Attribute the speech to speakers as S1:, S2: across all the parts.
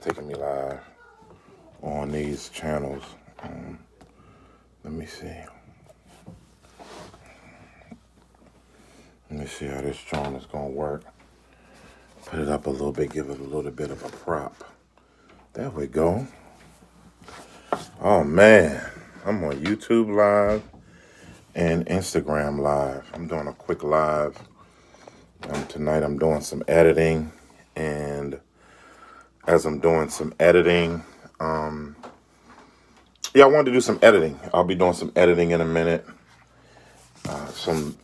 S1: taking me live on these channels. Let me see. Let me see how this joint is gonna work. Put it up a little bit, give it a little bit of a prop. There we go. Oh man, I'm on YouTube Live and Instagram Live. I'm doing a quick live. Tonight I'm doing some editing, and as I'm doing some editing, I wanted to do some editing. I'll be doing some editing in a minute. Some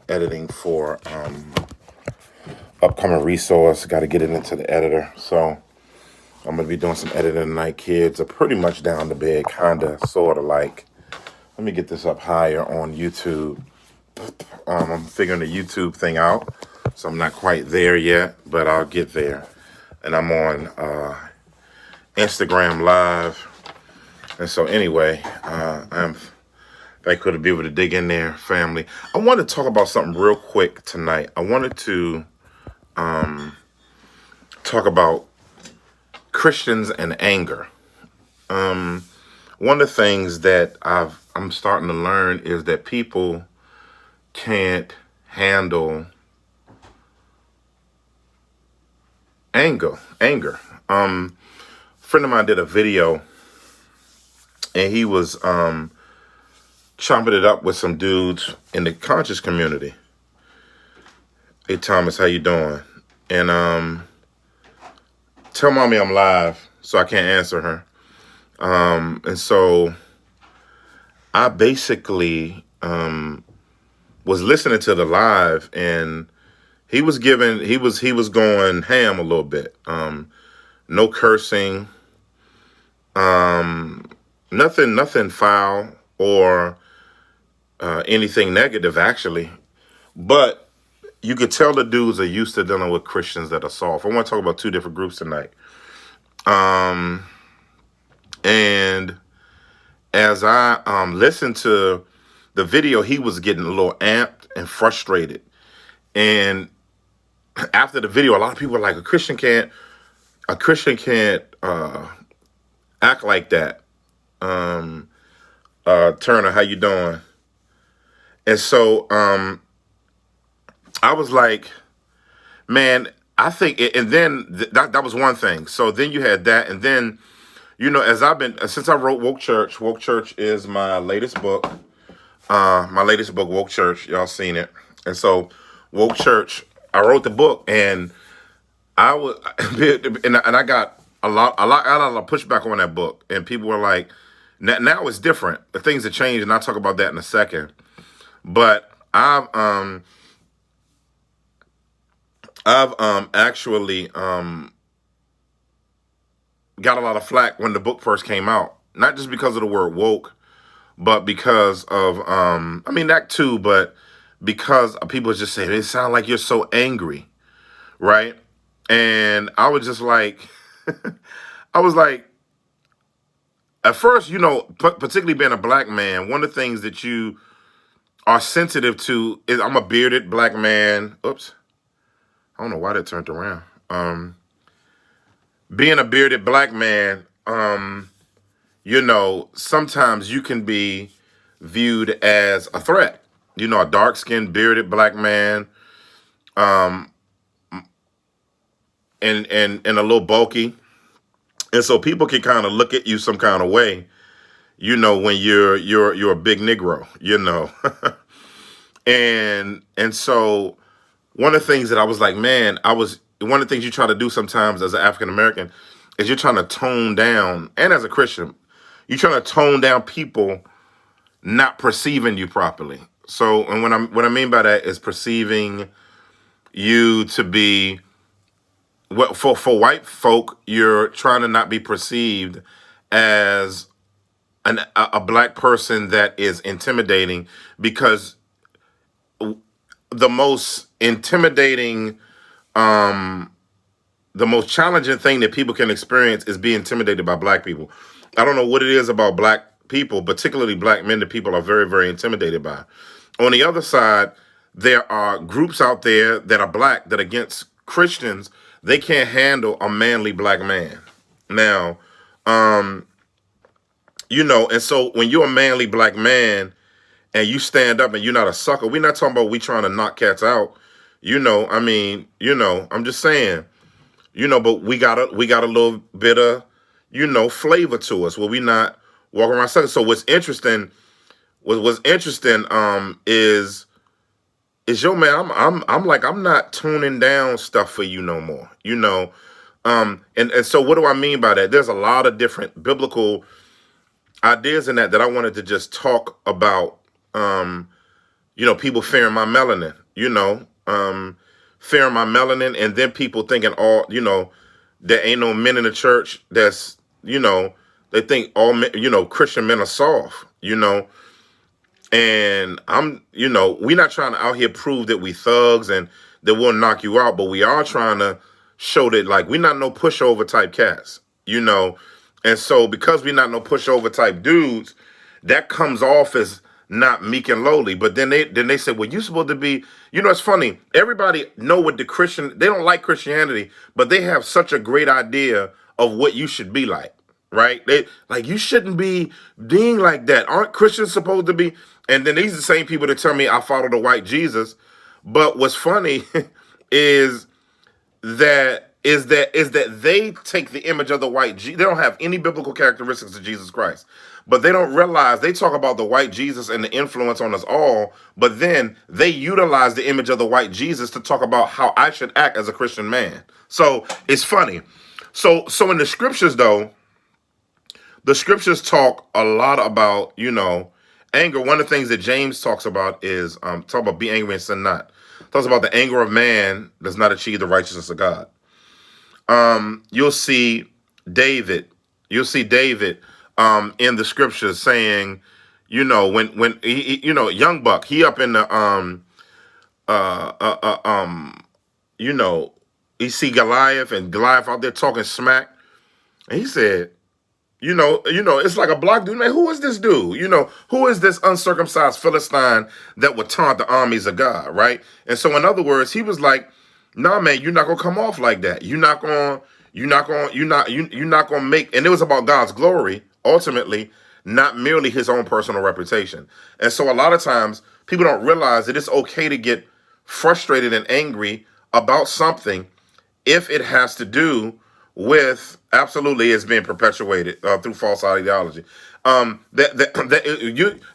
S1: editing for upcoming resource. Got to get it into the editor. So I'm gonna be doing some editing tonight. Kids are pretty much down to bed, kinda, sorta like. Let me get this up higher on YouTube. I'm figuring the YouTube thing out, so I'm not quite there yet, but I'll get there. And I'm on Instagram Live. And so anyway, I'm thankful to be able to dig in there, family. I want to talk about something real quick tonight. I wanted to talk about Christians and anger. One of the things that I'm starting to learn is that people can't handle anger. A friend of mine did a video, and he was chopping it up with some dudes in the conscious community. Hey Thomas, how you doing? And tell mommy I'm live, so I can't answer her. And so I basically was listening to the live, and he was going ham a little bit. No cursing, nothing foul or anything negative actually, but you could tell the dudes are used to dealing with Christians that are soft. I want to talk about two different groups tonight. And as I listened to the video, he was getting a little amped and frustrated. And after the video, a lot of people are like, a Christian can't act like that. Turner, how you doing? And so I was like, man, I think, and then that was one thing. So then you had that, and then, since I wrote Woke Church is my latest book. Woke Church, y'all seen it. And so Woke Church, I wrote the book, and I was, and I got a lot of pushback on that book, and people were like, now it's different. The things have changed, and I'll talk about that in a second. But I've actually got a lot of flack when the book first came out, not just because of the word woke, but because of that too, but because people just say, it sound like you're so angry, right? And I was just like, I was like, at first, particularly being a black man, one of the things that you are sensitive to is, I'm a bearded black man. Oops. I don't know why that turned around. Being a bearded black man, sometimes you can be viewed as a threat. A dark-skinned, bearded black man, and a little bulky. And so people can kind of look at you some kind of way, when you're a big Negro, and so one of the things that I was like, man, one of the things you try to do sometimes as an African American is you're trying to tone down, and as a Christian, you're trying to tone down people not perceiving you properly. So, and what I mean by that is perceiving you to be, for white folk, you're trying to not be perceived as a black person that is intimidating, because the most intimidating, the most challenging thing that people can experience is being intimidated by black people. I don't know what it is about black people, particularly black men, that people are very, very intimidated by. On the other side, there are groups out there that are black that are against Christians they can't handle a manly black man. Now, um, and so when you're a manly black man and you stand up and you're not a sucker, we're not talking about we trying to knock cats out. I'm just saying, but we got a little bit of, flavor to us where we not walking around suckers. So what's interesting is yo man, I'm not tuning down stuff for you no more. And so what do I mean by that? There's a lot of different biblical ideas in that I wanted to just talk about. People fearing my melanin, fearing my melanin, and then people thinking there ain't no men in the church they think all men, Christian men are soft, and we not trying to out here prove that we thugs and that we'll knock you out, but we are trying to show that like we not no pushover type cats, and so because we not no pushover type dudes, that comes off as not meek and lowly. But then they say, well, you supposed to be, it's funny. Everybody know what they don't like Christianity, but they have such a great idea of what you should be like, right? They like, you shouldn't be being like that. Aren't Christians supposed to be? And then these are the same people that tell me I follow the white Jesus. But what's funny is that they take the image of the white Jesus. They don't have any biblical characteristics of Jesus Christ, but they don't realize they talk about the white Jesus and the influence on us all, but then they utilize the image of the white Jesus to talk about how I should act as a Christian man. So it's funny. So in the scriptures though, the scriptures talk a lot about, anger. One of the things that James talks about is talk about be angry and sin not. Talks about the anger of man does not achieve the righteousness of God. You'll see David in the scriptures saying, when he young buck, he up in the he see Goliath and Goliath out there talking smack, and he said, it's like a block dude, man. Who is this dude? Who is this uncircumcised Philistine that would taunt the armies of God, right? And so in other words, he was like, nah, man, you're not gonna come off like that. You're not gonna make, and it was about God's glory, ultimately, not merely his own personal reputation. And so a lot of times people don't realize that it's okay to get frustrated and angry about something if it has to do with absolutely it's being perpetuated through false ideology.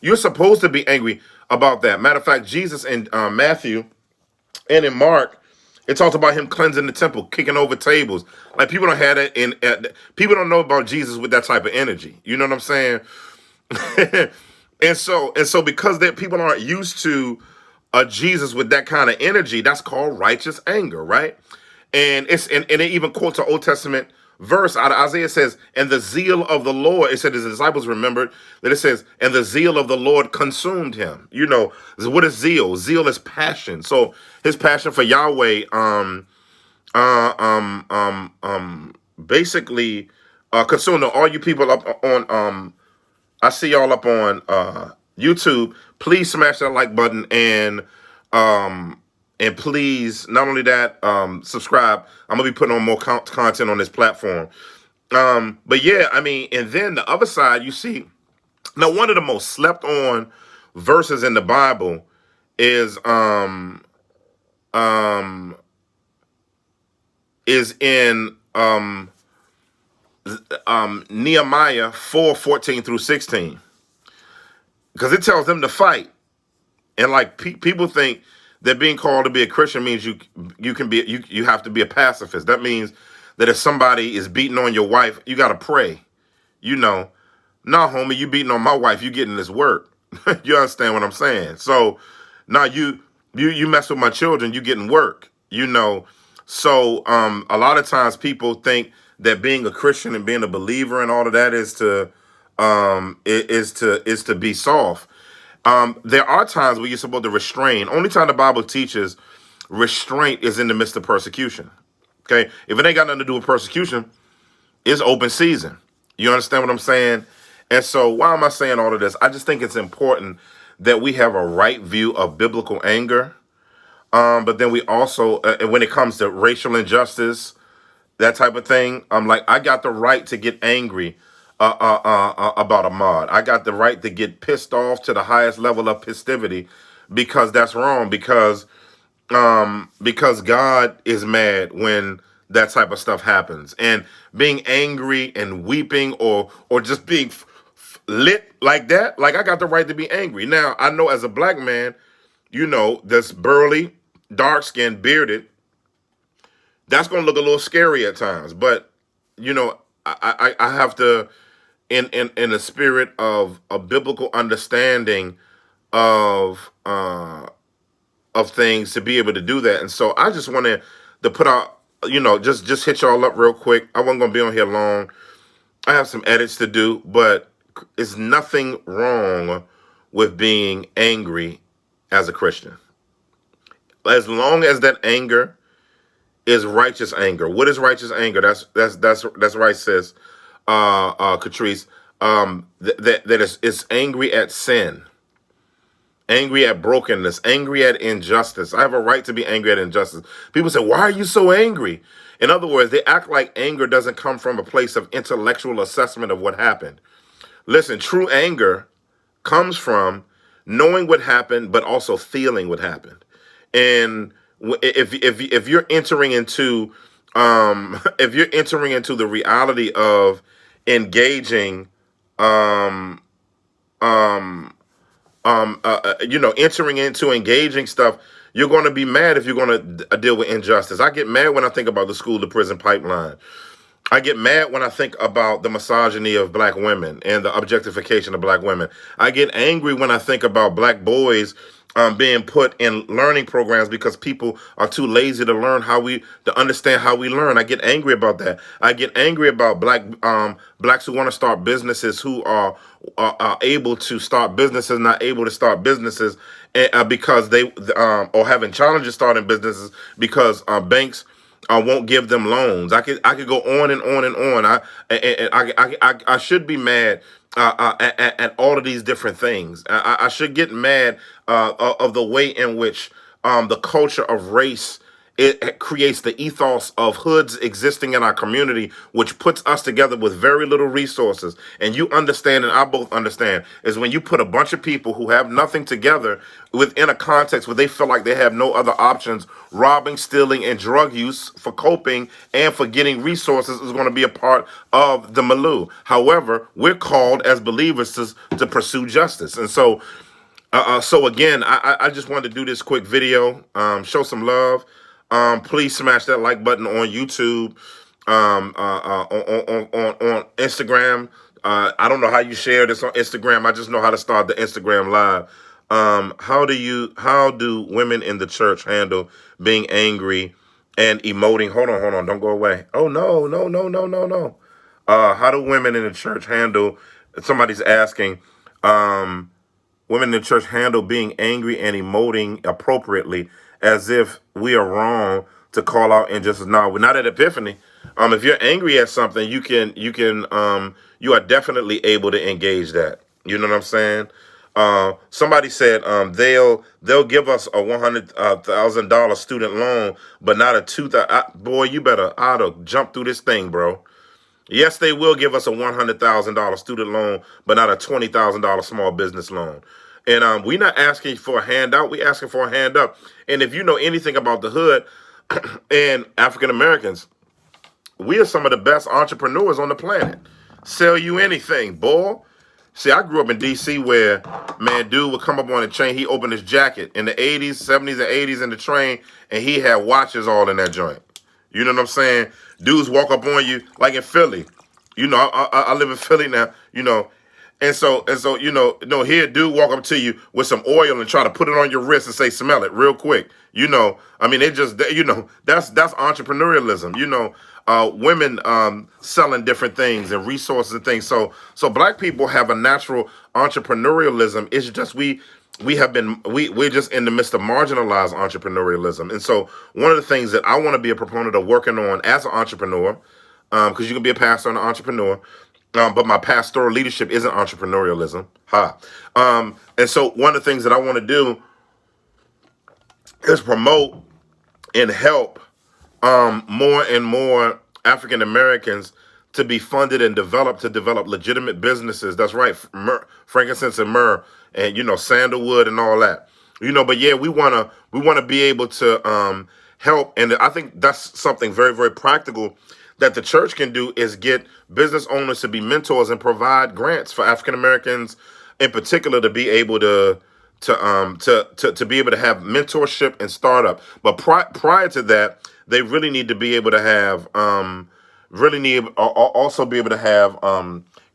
S1: You're supposed to be angry about that. Matter of fact, Jesus in Matthew and in Mark, it talks about him cleansing the temple, kicking over tables. Like people don't have that people don't know about Jesus with that type of energy. You know what I'm saying? and so because people aren't used to a Jesus with that kind of energy, that's called righteous anger, right? And it even quotes an Old Testament verse out of Isaiah. Says, and the zeal of the Lord, it said his disciples remembered that it says, and the zeal of the Lord consumed him. What is zeal? Zeal is passion. So his passion for Yahweh, basically, consumed all you people up on, I see y'all up on YouTube. Please smash that like button and please, not only that, subscribe. I'm gonna be putting on more content on this platform. But yeah, and then the other side, you see, now one of the most slept on verses in the Bible is in Nehemiah 4:14 through 16, because it tells them to fight, and like people think that being called to be a Christian means you have to be a pacifist. That means that if somebody is beating on your wife, you got to pray. Nah, homie, you beating on my wife, you getting this work. You understand what I'm saying? So, now you mess with my children, you getting work. So a lot of times people think that being a Christian and being a believer and all of that is to be soft. There are times where you're supposed to restrain. Only time the Bible teaches restraint is in the midst of persecution. Okay? If it ain't got nothing to do with persecution, it's open season. You understand what I'm saying? And so why am I saying all of this? I just think it's important that we have a right view of biblical anger. But then we also, when it comes to racial injustice, that type of thing. I'm like, I got the right to get angry about a mod. I got the right to get pissed off to the highest level of festivity because that's wrong. Because God is mad when that type of stuff happens, and being angry and weeping or just being lit like that. Like, I got the right to be angry. Now I know as a black man, that's burly, dark skinned, bearded, that's going to look a little scary at times. But I have to, in the spirit of a biblical understanding of things, to be able to do that. And so I just wanted to put out, just hit y'all up real quick. I wasn't going to be on here long. I have some edits to do, but it's nothing wrong with being angry as a Christian, as long as that anger is righteous anger. What is righteous anger? That's right, sis, Catrice. That is angry at sin, angry at brokenness, angry at injustice. I have a right to be angry at injustice. People say, "Why are you so angry?" In other words, they act like anger doesn't come from a place of intellectual assessment of what happened. Listen, true anger comes from knowing what happened, but also feeling what happened. And if you're entering into if you're entering into the reality of engaging entering into engaging stuff, you're going to be mad if you're going to deal with injustice. I get mad when I think about the school to prison pipeline. I get mad when I think about the misogyny of black women and the objectification of black women. I get angry when I think about black boys being put in learning programs because people are too lazy to to understand how we learn. I get angry about that. I get angry about blacks who want to start businesses, who are able to start businesses, not able to start businesses because they or having challenges starting businesses because banks won't give them loans. I could go on and on and on. I should be mad at all of these different things. I should get mad of the way in which the culture of race, it creates the ethos of hoods existing in our community, which puts us together with very little resources. And you understand, and I both understand, is when you put a bunch of people who have nothing together within a context where they feel like they have no other options, robbing, stealing, and drug use for coping and for getting resources is going to be a part of the milieu. However, we're called as believers to pursue justice. And so again, I just wanted to do this quick video, show some love. Please smash that like button on YouTube, on Instagram. I don't know how you share this on Instagram. I just know how to start the Instagram live. How do women in the church handle being angry and emoting? Hold on, don't go away. Oh no. How do women in the church handle? Somebody's asking. Women in the church handle being angry and emoting appropriately, as if we are wrong to call out injustice. Now, we're not at Epiphany. If you're angry at something, you are definitely able to engage that. You know what I'm saying? Somebody said they'll give us a $100,000 student loan, but not a $2,000. Boy, you better jump through this thing, bro. Yes, they will give us a $100,000 student loan, but not a $20,000 small business loan. And we're not asking for a handout. We're asking for a hand up. And if you know anything about the hood and African Americans, we are some of the best entrepreneurs on the planet. Sell you anything, boy. See, I grew up in D.C. where, man, dude would come up on a train. He opened his jacket in the 80s, 70s, and 80s in the train, and he had watches all in that joint. You know what I'm saying? Dudes walk up on you like in Philly. I live in Philly now, And so, here dude walk up to you with some oil and try to put it on your wrist and say, smell it real quick. It just, that's entrepreneurialism. Women selling different things and resources and things. So black people have a natural entrepreneurialism. It's just we're just in the midst of marginalized entrepreneurialism. And so one of the things that I want to be a proponent of working on as an entrepreneur, because you can be a pastor and an entrepreneur, but my pastoral leadership isn't entrepreneurialism. And so one of the things that I want to do is promote and help more and more African Americans to be funded and developed to develop legitimate businesses. That's right, frankincense and myrrh, and sandalwood and all that. But yeah, we wanna be able to help, and I think that's something very very practical that the church can do is get business owners to be mentors and provide grants for African Americans in particular to be able to be able to have mentorship and startup. But prior to that, they really need to be able to have also be able to have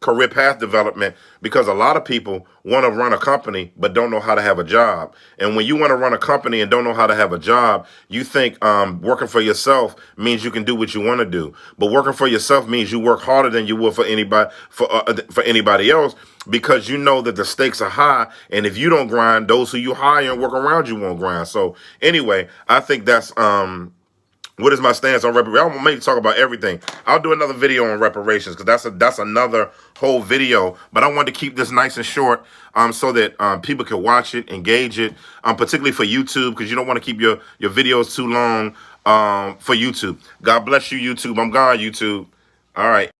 S1: career path development, because a lot of people want to run a company but don't know how to have a job. And when you want to run a company and don't know how to have a job, you think working for yourself means you can do what you want to do. But working for yourself means you work harder than you would for anybody else, because you know that the stakes are high, and if you don't grind, those who you hire and work around you won't grind. So anyway, I think that's what is my stance on reparations? I'm gonna maybe talk about everything. I'll do another video on reparations, because that's another whole video. But I wanted to keep this nice and short, so that people can watch it, engage it, particularly for YouTube, because you don't want to keep your videos too long for YouTube. God bless you, YouTube. I'm gone, YouTube. All right.